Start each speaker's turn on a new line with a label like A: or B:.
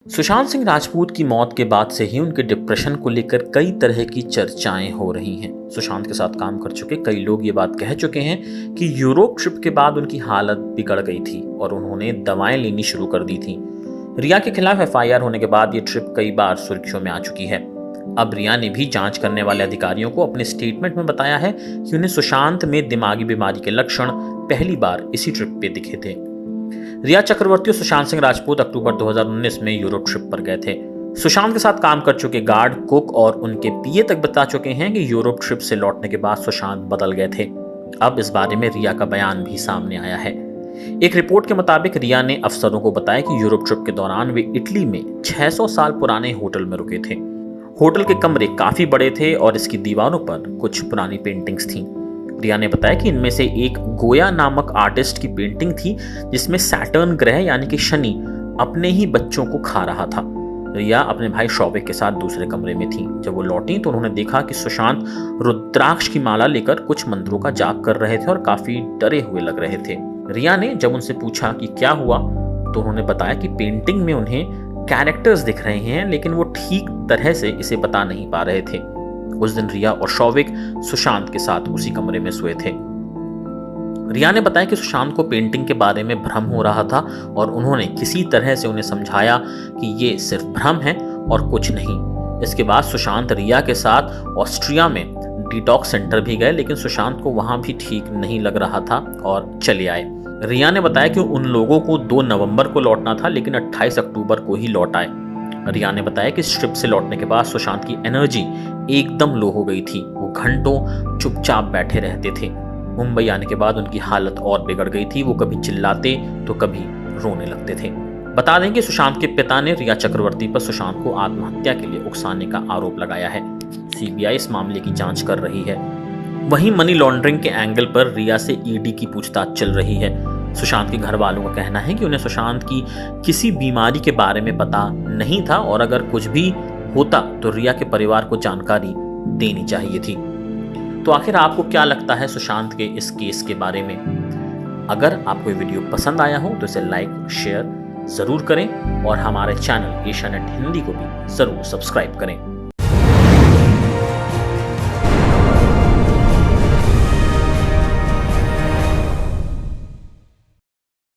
A: सुशांत सिंह राजपूत की मौत के बाद से ही उनके डिप्रेशन को लेकर कई तरह की चर्चाएं हो रही हैं। सुशांत के साथ काम कर चुके कई लोग ये बात कह चुके हैं कि यूरोप ट्रिप के बाद उनकी हालत बिगड़ गई थी और उन्होंने दवाएं लेनी शुरू कर दी थी। रिया के खिलाफ एफआईआर होने के बाद ये ट्रिप कई बार सुर्खियों में आ चुकी है। अब रिया ने भी जांच करने वाले अधिकारियों को अपने स्टेटमेंट में बताया है कि उन्हें सुशांत में दिमागी बीमारी के लक्षण पहली बार इसी ट्रिप पे दिखे थे। रिया चक्रवर्ती और सुशांत सिंह राजपूत अक्टूबर 2019 में यूरोप ट्रिप पर गए थे। सुशांत के साथ काम कर चुके गार्ड, कुक और उनके पीए तक बता चुके हैं कि यूरोप ट्रिप से लौटने के बाद सुशांत बदल गए थे। अब इस बारे में रिया का बयान भी सामने आया है। एक रिपोर्ट के मुताबिक रिया ने अफसरों को बताया कि यूरोप ट्रिप के दौरान वे इटली में 600 साल पुराने होटल में रुके थे। होटल के कमरे काफी बड़े थे और इसकी दीवारों पर कुछ पुरानी पेंटिंग्स थीं। रिया ने बताया कि इनमें से एक गोया नामक आर्टिस्ट की पेंटिंग थी जिसमें सैटर्न ग्रह यानी कि शनि अपने ही बच्चों को खा रहा था। रिया अपने भाई शौविक के साथ दूसरे कमरे में थी। जब वो लौटी तो उन्होंने देखा कि सुशांत रुद्राक्ष की माला लेकर कुछ मंत्रों का जाप कर रहे थे और काफी डरे हुए लग रहे थे। रिया ने जब उनसे पूछा कि क्या हुआ तो उन्होंने बताया कि पेंटिंग में उन्हें कैरेक्टर्स दिख रहे हैं लेकिन वो ठीक तरह से इसे बता नहीं पा रहे थे। उस दिन रिया और शौविक सुशांत के साथ उसी कमरे में सोए थे। रिया ने बताया कि सुशांत को पेंटिंग के बारे में भ्रम हो रहा था और उन्होंने किसी तरह से उन्हें समझाया कि ये सिर्फ भ्रम है और कुछ नहीं। इसके बाद सुशांत रिया के साथ ऑस्ट्रिया में डिटॉक्स सेंटर भी गए लेकिन सुशांत को वहां भी ठीक नहीं लग रहा था और चले आए। रिया ने बताया कि उन लोगों को 2 नवंबर को लौटना था लेकिन 28 अक्टूबर को ही लौट आए। रिया ने बताया कि ट्रिप से लौटने के बाद सुशांत की एनर्जी एकदम लो हो गई थी। वो घंटों चुपचाप बैठे रहते थे। मुंबई आने के बाद उनकी हालत और बिगड़ गई थी। वो कभी चिल्लाते तो कभी रोने लगते थे। बता दें कि सुशांत के पिता ने रिया चक्रवर्ती पर सुशांत को आत्महत्या के लिए उकसाने का आरोप लगाया है। सीबीआई इस मामले की जांच कर रही है। वहीं मनी लॉन्ड्रिंग के एंगल पर रिया से ईडी की पूछताछ चल रही है। सुशांत के घर वालों का कहना है कि उन्हें सुशांत की किसी बीमारी के बारे में पता नहीं था और अगर कुछ भी होता तो रिया के परिवार को जानकारी देनी चाहिए थी। तो आखिर आपको क्या लगता है सुशांत के इस केस के बारे में? अगर आपको ये वीडियो पसंद आया हो तो इसे लाइक शेयर जरूर करें और हमारे चैनल एशियानेट हिंदी को भी जरूर सब्सक्राइब करें।